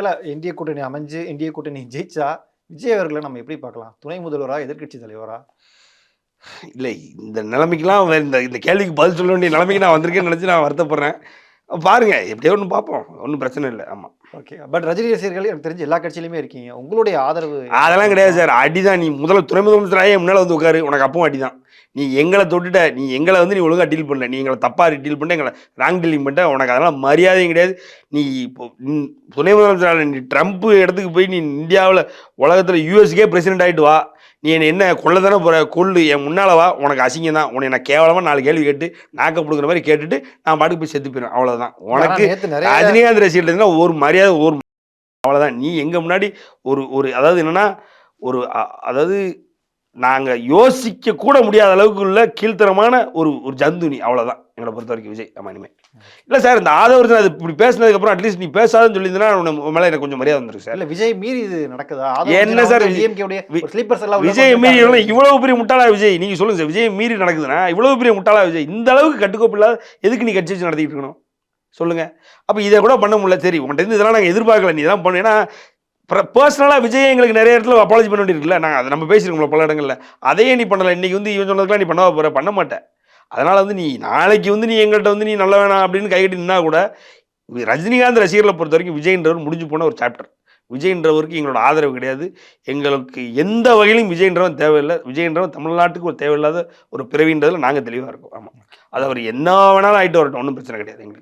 ஒருவேளை இந்திய கூட்டணி அமைஞ்சு, இந்திய கூட்டணி ஜெயிச்சா, விஜய் அவர்கள நம்ம எப்படி பார்க்கலாம்? துணை முதல்வரா? எதிர்க்கட்சி தலைவரா? இல்ல இந்த நிலைமைக்கெல்லாம் இந்த இந்த கேள்விக்கு பதில் சொல்ல வேண்டிய நிலைமைக்கு நான் வந்திருக்கேன்னு நினைச்சு நான் வருத்தப்படுறேன். பாருங்க எப்படியோ ஒண்ணு பார்ப்போம். ஒண்ணும் பிரச்சனை இல்ல. ஆமா. ஓகே. பட் ரஜினி ரசிகர்கள் எனக்கு தெரிஞ்சு எல்லா கட்சியிலுமே இருக்கீங்க. உங்களுடைய ஆதரவு அதெல்லாம் கிடையாது சார். அடிதான். நீ முதல்ல துணை முதலமைச்சராயே முன்னால வந்து உட்காரு. உனக்கு அப்பவும் அடிதான். நீ எங்கள தொட்டுட்ட. நீ எங்கள வந்து நீ ஒழுங்கா டீல் பண்ணல. நீ எங்கள தப்பா டீல் பண்ண, எங்கள ராங் டீலிங் பண்ணிட்ட. உனக்கு அதெல்லாம் மரியாதையும் கிடையாது. நீ இப்போ துணை முதலமைச்சரான நீ ட்ரம்ப் இடத்துக்கு போய் நீ இந்தியாவில் உலகத்தில் யூஎஸ்க்கே பிரசிடென்ட் ஆகிட்டு வா. நீ என்ன கொள்ள தானே போகிற, கொள்ளு என் முன்னால் வா. உனக்கு அசிங்கம் தான். உன்னை நான் கேவலமாக 4 கேள்வி கேட்டு நாக்க பிடுங்குற மாதிரி கேட்டுட்டு நான் பாட்டுக்கு போய் செத்து போயிடுவேன். அவ்வளோதான். உனக்கு ரஜினிகாந்த் ரசிகர்கள் ஒரு மரியாதை ஒரு அவ்வளோதான். நீ எங்கள் முன்னாடி ஒரு அதாவது என்னென்னா அதாவது நாங்கள் யோசிக்க கூட முடியாத அளவுக்கு உள்ள கீழ்த்தரமான ஒரு ஜந்துனி. அவ்வளோதான் எங்களை பொறுத்த வரைக்கும் விஜய். ஆமாம் இனிமேல் இல்லை சார். இந்த ஆதவர்ஜன் அது இப்படி பேசினதுக்கப்புறம் அட்லீஸ்ட் நீ பேசாதுன்னு சொல்லியிருந்தா உன் மேலே எனக்கு கொஞ்சம் மரியாதை வந்துருக்கு சார். இல்லை விஜய் மீறி இது நடக்குதா? என்ன சார் விஜய் மீறி இவ்வளவு பெரிய முட்டாளா விஜய்? நீங்கள் சொல்லுங்கள் சார். விஜய் மீறி நடக்குதுன்னா இவ்வளவு பெரிய முட்டாளா விஜய்? இந்த அளவுக்கு கட்டுக்கோப்பு இல்லாத எதுக்கு நீ கட்சி வச்சு நடத்திட்டு இருக்கணும் சொல்லுங்கள். அப்போ இதை கூட பண்ண முடியல. சரி உன்கிட்ட இதெல்லாம் நாங்கள் எதிர்பார்க்கல. நீ தான் பண்ணு. ஏன்னா பர்சனலாக விஜய் எங்களுக்கு நிறைய இடத்துல அப்பாலஜி பண்ண வேண்டியிருக்குல்ல. நாங்கள் அதை நம்ம பேசியிருக்கோம்ல பல இடங்களில். அதையே நீ பண்ணலை. இன்றைக்கி வந்து இவன் சொன்னதுக்கெல்லாம் நீ பண்ணவா போகிற? பண்ண மாட்டேன். அதனால் வந்து நீ நாளைக்கு வந்து நீ எங்கள்கிட்ட வந்து நீ நல்ல வேணாம் அப்படின்னு கைகட்டி நின்னா கூட ரஜினிகாந்த் ரசிகர்களை பொறுத்த வரைக்கும் விஜய்ன்றவர் முடிஞ்சு போன ஒரு சாப்டர். விஜய்ன்றவருக்கு எங்களோட ஆதரவு கிடையாது. எங்களுக்கு எந்த வகையிலும் விஜய்ன்றவன் தேவையில்லை. விஜய்ன்றவன் தமிழ்நாட்டுக்கு ஒரு தேவையில்லாத ஒரு பிறவின்றதில் நாங்கள் தெளிவாக இருக்கோம். ஆமாம். அது அவர் என்ன வேணாலும் ஆகிட்டு வரட்டும். ஒன்றும் பிரச்சனை கிடையாது எங்களுக்கு.